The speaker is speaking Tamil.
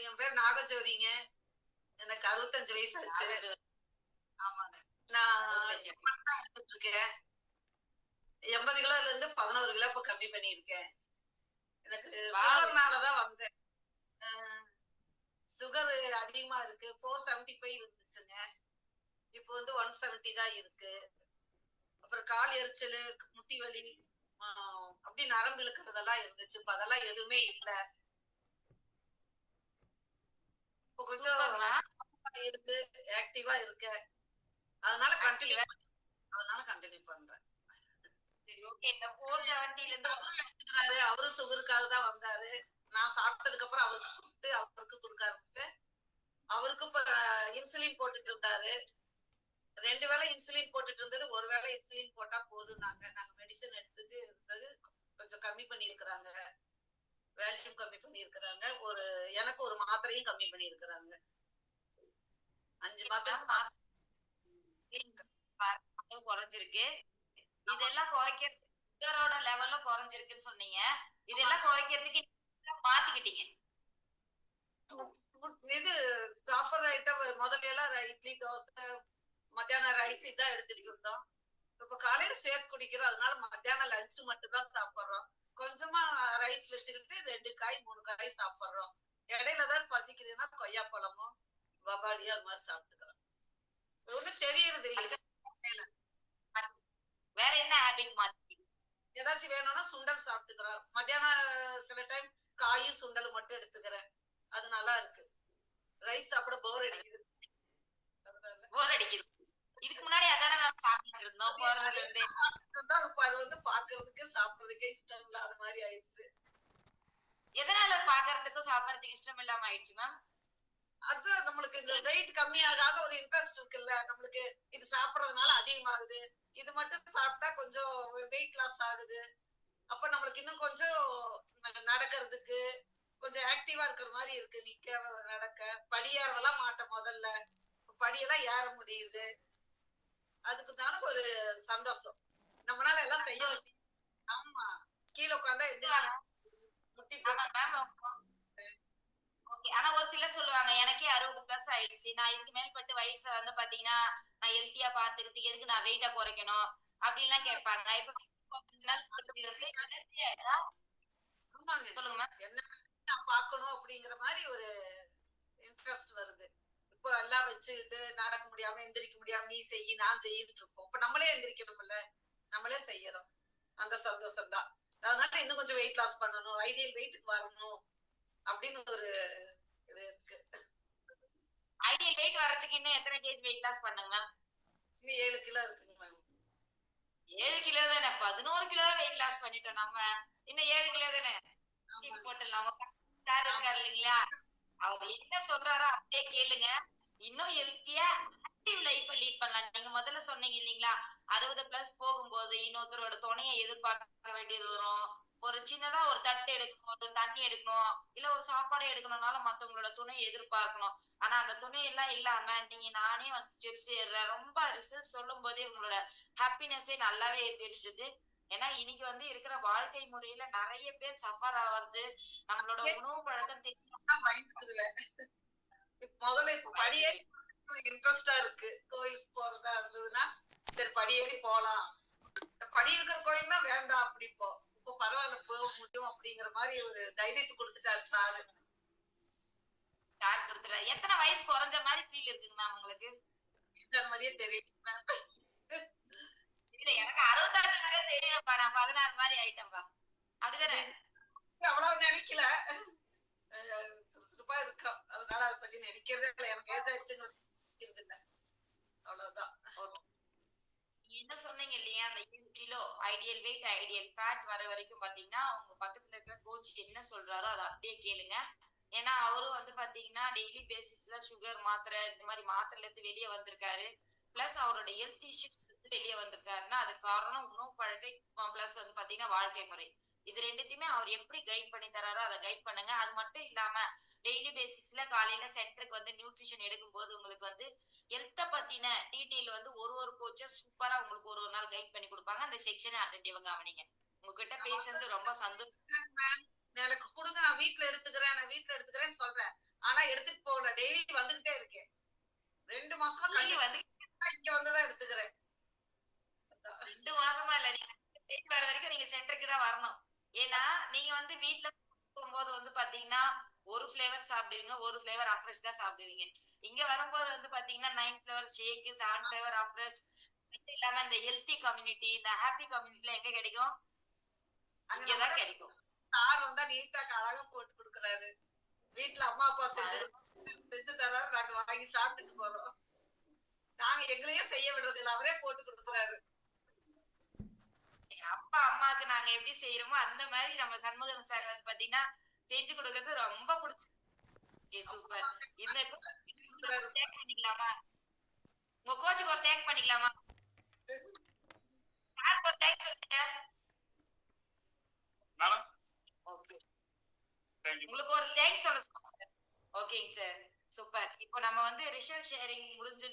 என் பேர் நாகஜோதிங்க. எனக்கு 65 வயசு ஆச்சு. ஆமாங்க. நான் எடுத்துட்டு இருக்கேன். 80 கிலோல இருந்து 11 கிலோ இப்ப கம்மி பண்ணியிருக்கேன். எனக்கு சுகர்னாலதான் வந்தேன். சுகர் அதிகமா இருக்கு. 475 இருந்துச்சுங்க. இப்போ வந்து 170 தான் இருக்கு. அப்புறம் கால் எரிச்சல், முட்டி வலி, அப்படி நரம்பு இழுக்கிறதெல்லாம் இருந்துச்சு. இப்ப அதெல்லாம் எதுவுமே இல்ல. இப்போ கொஞ்சம் இருக்கு, ஆக்டிவா இருக்க. அதனால கண்டினியூ பண்றேன். சரி, ஓகே. இந்த 470ல இருந்து எடுத்துக்கிறாரு. அவரும் சுகருக்காக தான் வந்தாரு. நான் சாப்பிட்டதுக்கு அப்புறம் அவருக்கு கொடுக்க ஆரம்பிச்சேன். அவருக்கு இப்ப இன்சுலின் போட்டுட்டு இருந்தாரு. 2 வேளை இன்சுலின் போட்டுட்டு இருந்தது. ஒரு வேளை இன்சுலின் போட்டா போதும். நாங்க மெடிசன் எடுத்துட்டு இருந்தது கொஞ்சம் கம்மி பண்ணி இருக்கிறாங்க. வேல்யூம் கம்மி பண்ணி இருக்கிறாங்க. எனக்கு ஒரு மாத்திரையும் கம்மி பண்ணி இருக்கிறாங்க. 5 மாத்திரை குறைஞ்சிருக்கு. இதெல்லாம் குறைக்க சுகரோட லெவலும் குறைஞ்சிருக்குன்னு சொன்னீங்க. இதெல்லாம் குறைக்கிறதுக்கு மாத்திக்கிட்டீங்க. இது சாப்பிடுற ஐட்டம் முதல்ல எல்லாம் இட்லி, தோசை, மத்தியானம் ரைஸ் தான் எடுத்துட்டு இருந்தோம். இப்ப காலையில சேக் குடிக்கிறோம். அதனால மத்தியானம் லஞ்ச் மட்டும் தான் சாப்பிடுறோம். கொஞ்சமா ரைஸ் வச்சுக்கிட்டு 2 காய் 3 காய் சாப்பிடுறோம். இடையில தான் பசிக்குதுன்னா கொய்யா பழமும் பபாளியும் அது மாதிரி சாப்பிட்டுக்கிறோம். ஒண்ணும் தெரியறது இல்லை. வேற என்ன ஹேபிட் மாத்தி? ஏதாச்சும் வேணும்னா சுண்டல் சாப்பிட்டுக்கிறோம். மத்தியானம் சில டைம் காயும் சுண்டல் மட்டும் எடுத்துக்கிறேன். அது நல்லா இருக்கு. ரைஸ் சாப்பிட போர் அடிக்குது. இதுக்கு முன்னாடி அதான சாப்பிட்டு இருந்தோம். போறதுல இருந்து இப்ப அது வந்து பாக்குறதுக்கு சாப்பிடுறதுக்கே இஷ்டம் இல்லாத மாதிரி ஆயிடுச்சு. எதனால பாக்குறதுக்கும் சாப்பிடறதுக்கு இஷ்டம் இல்லாம ஆயிடுச்சு மேம்? அதுதான் நம்மளுக்கு இந்த வெயிட் கம்மியாக ஒரு இன்ட்ரெஸ்ட் இருக்குல்ல. நம்மளுக்கு இது சாப்பிடறதுனால அதிகமாகுது. இது மட்டும் சாப்பிட்டா கொஞ்சம் வெயிட் லாஸ் ஆகுது. அப்ப நம்மளுக்கு இன்னும் கொஞ்சம் நடக்கிறதுக்கு கொஞ்சம் ஆக்டிவா இருக்கிற மாதிரி இருக்கு. நிக்க நடக்க படியேறலாம் மாட்டேன். முதல்ல படியெல்லாம் ஏற முடியுது. அதுக்குனால ஒரு சந்தோஷம். நம்மளால எல்லாம் செய்ய. ஆமா, கீழே உட்காந்தா முட்டி ஆனா ஒரு சிலர் சொல்லுவாங்க, எனக்கே 60+ ஆயிடுச்சு, நான் இதுக்கு மேற்பட்டு வயசு வந்து பாத்தீங்கன்னா நான் ஹெல்த்தியா பாத்துக்கிட்டு எதுக்கு நான் வெயிட்டா குறைக்கணும் அப்படின்லாம் கேட்பாங்க. இப்ப சொல்லுங்க என்ன நான் பாக்கணும் அப்படிங்கிற மாதிரி ஒரு இன்ட்ரெஸ்ட் வருது. இப்போ எல்லாம் வச்சுக்கிட்டு நடக்க முடியாம எந்திரிக்க முடியாம நீ செய்ய நான் செய்யிட்டு இருப்போம். இப்ப நம்மளே எந்திரிக்கணும்ல, நம்மளே செய்யறோம். அந்த சந்தோஷம் தான். அதனால இன்னும் கொஞ்சம் வெயிட் லாஸ் பண்ணணும், ஐடியல் வெயிட்டுக்கு வரணும் அப்படின்னு ஒரு இது இருக்கு. ஐடியல் வெயிட் வரதுக்கு இன்னும் எத்தனை கேஜி வெயிட் லாஸ் பண்ணுங்க? இன்னும் 7 கிலோ இருக்குங்க மேம். 7 கிலோ தானே? 11 கிலோ வெயிட் லாஸ் பண்ணிட்டோம் நம்ம. இன்னும் 7 கிலோ தானே போட்டுடலாம். சார் இருக்காரு இல்லைங்களா, அவர் என்ன சொல்றாரோ அப்படியே கேளுங்க. இன்னும் ஹெல்த்தியா ஆக்டிவ் லைஃப் லீட் பண்ணலாம். நீங்க முதல்ல சொன்னீங்க இல்லைங்களா, 60+ போகும்போது இன்னொருத்தரோட துணையை எதிர்பார்க்க வேண்டியது வரும். ஒரு சின்னதா ஒரு தட்டு எடுக்கணும், ஒரு தண்ணி எடுக்கணும், இல்ல ஒரு சாப்பாடு எடுக்கணும்னாலும் மத்தவங்களோட துணையை எதிர்பார்க்கணும். ஆனா அந்த துணை எல்லாம் இல்லாம நீங்க நானே வந்து ஸ்டெப்ஸ் ஏறுறேன். ரொம்ப ரிசல்ட் சொல்லும் போதே உங்களோட ஹாப்பினஸே நல்லாவே தெரிஞ்சுது. ஏன்னா இன்னைக்கு வந்து இருக்கிற வாழ்க்கை முறையில நிறைய பேர் சஃபர் ஆவது நம்மளோட உணவு பழக்கம் தெரியும். முதல்ல படியே இன்ட்ரெஸ்டா இருக்கு. கோயிலுக்கு போறதா இருந்ததுன்னா சரி படியேறி போலாம். படி இருக்கிற கோயில் தான் வேண்டாம் அப்படி. இப்போ பரவாயில்ல போக முடியும் அப்படிங்கிற மாதிரி ஒரு தைரியத்தை கொடுத்துட்டாரு சாரு. எத்தனை வயசு குறைஞ்ச மாதிரி ஃபீல் இருக்குங்க மேம் உங்களுக்கு? மாதிரியே தெரியும். இல்ல எனக்கு 66 மாதிரியே தெரியும்ப்பா. நான் 16 மாதிரி ஆயிட்டேன்பா. அப்படிதானே? அவ்வளவு நினைக்கல. சுறுசுறுப்பா இருக்கோம். அதனால அதை பத்தி நினைக்கிறதே இல்லை. எனக்கு ஏஜ் ஆயிடுச்சுங்கிறது இல்லை. அவ்வளவுதான். என்ன சொன்னீங்க இல்லையா, அந்த 7 kilo ideal weight ideal fat வர வரைக்கும் பாத்தீங்கன்னா உங்க பக்கத்துல இருக்கிற கோச் என்ன சொல்றாரோ அதை அப்படியே கேளுங்க. ஏன்னா அவரும் வந்து பாத்தீங்கன்னா டெய்லி பேசிஸ்ல சுகர் மாத்திரை இந்த மாதிரி மாத்திரைல இருந்து வெளியே வந்திருக்காரு. பிளஸ் அவரோட ஹெல்த் இஷ்யூஸ் வெளியே வந்திருக்காருன்னா அது காரணம் உணவு பழக்கம் பிளஸ் வந்து பாத்தீங்கன்னா வாழ்க்கை முறை. இது ரெண்டுத்தையுமே அவர் எப்படி கைட் பண்ணி தராரோ அதை கைட் பண்ணுங்க. அது மட்டும் இல்லாம டெய்லி பேசிஸ்ல காலையில சென்டருக்கு வந்து நியூட்ரிஷன் எடுக்கும் போது உங்களுக்கு வந்து ஹெல்த்த பத்தின டீட்டெயில் வந்து ஒரு கோச்சர் சூப்பரா உங்களுக்கு ஒரு நாள் கைட் பண்ணி கொடுப்பாங்க. அந்த செக்ஷனை அட்டென்டிவா கவனிங்க. உங்ககிட்ட பேசுறது ரொம்ப சந்தோஷம். எனக்கு கொடுங்க, நான் வீட்ல எடுத்துக்கிறேன்னு சொல்றேன். ஆனா எடுத்துட்டு போகல. டெய்லி வந்துகிட்டே இருக்கேன். 2 மாசமா நீங்க வந்து இங்க வந்துதான் எடுத்துக்கிறேன். 2 மாசமா இல்ல. நீங்க போயிட்டு வர வரைக்கும் நீங்க சென்டருக்கு தான் வரணும். ஏன்னா, நீங்க வந்து வீட்ல போகும்போது வந்து பாத்தீங்கன்னா, ஒரு ஃப்ளேவர் சாப்பிடுவீங்க, ஒரு ஃப்ளேவர் அஃப்ரெஷ் தான் சாப்பிடுவீங்க. இங்க வரும்போது வந்து பாத்தீங்கன்னா, 9 ஃப்ளேவர் ஷேக், 7 ஃப்ளேவர் அஃப்ரெஷ், இது இல்லாம இந்த ஹெல்த்தி கம்யூனிட்டி, இந்த ஹாப்பி கம்யூனிட்டில எங்க கிடைக்கும்? அங்க இங்க தான் கிடைக்கும். சார் வந்தா நீட்டா அழகா போட்டு குடுக்குறாரு. வீட்ல அம்மா அப்பா செஞ்சு தராரு. நாங்க வாங்கி சாப்பிட்டுட்டு போறோம். நாங்க எங்களையே செய்ய விடுறது இல்ல. அவரே போட்டு குடுக்குறாரு. எங்க அப்பா, அம்மாக்கு நாங்க எப்படி செய்றோமோ, அந்த மாரி நம்ம சண்முகம் சார் வந்து பாத்தீங்கன்னா, செஞ்சு குடுக்கறது ரொம்ப சூப்பர். இந்த குடுக்குறாரு. டேக் பண்ணிக்கலாமா? உங்க கோச்சுக்கு ஒரு டேக் பண்ணிக்கலாமா? சாருக்கு ஒரு டேக் சொல்லுங்க. Madam okay. தேங்க்யூ. உங்களுக்கு ஒரு தேங்க்ஸ் சொல்ல ஓகேங்க சார். சூப்பர். இப்போ நம்ம வந்து ரிசல்ட் ஷேரிங் முடிஞ்சிருச்சு.